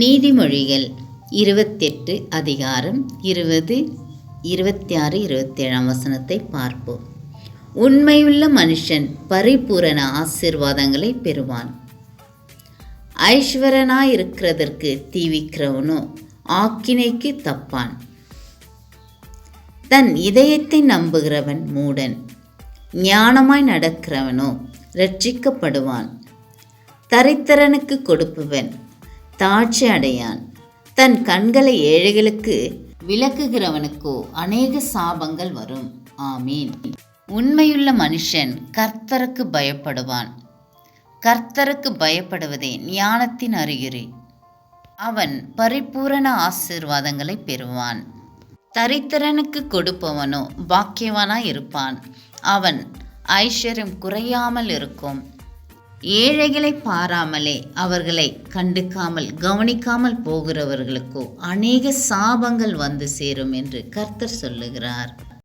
நீதிமொழிகள் 28 அதிகாரம் 20, 26, 27 வசனத்தை பார்ப்போம். உண்மையுள்ள மனுஷன் பரிபூரண ஆசீர்வாதங்களை பெறுவான். ஐஸ்வரனாயிருக்கிறதற்கு தீவிக்கிறவனோ ஆக்கினைக்கு தப்பான். தன் இதயத்தை நம்புகிறவன் மூடன். ஞானமாய் நடக்கிறவனோ இரட்சிக்கப்படுவான். தரித்திரனுக்கு கொடுப்பவன் தாட்சி அடையான். தன் கண்களை ஏழைகளுக்கு விலக்குகிறவனுக்கோ அநேக சாபங்கள் வரும். ஆமீன். உண்மையுள்ள மனுஷன் கர்த்தருக்கு பயப்படுவான். கர்த்தருக்கு பயப்படுவதே ஞானத்தின் அறிகுறி. அவன் பரிபூரண ஆசீர்வாதங்களை பெறுவான். தரித்திரனுக்கு கொடுப்பவனோ பாக்கியவானாய் இருப்பான். அவன் ஐஸ்வர்யம் குறையாமல் இருக்கும். ஏழைகளை பாராமலே அவர்களை கண்டுக்காமல் கவனிக்காமல் போகிறவர்களுக்கோ அநேக சாபங்கள் வந்து சேரும் என்று கர்த்தர் சொல்லுகிறார்.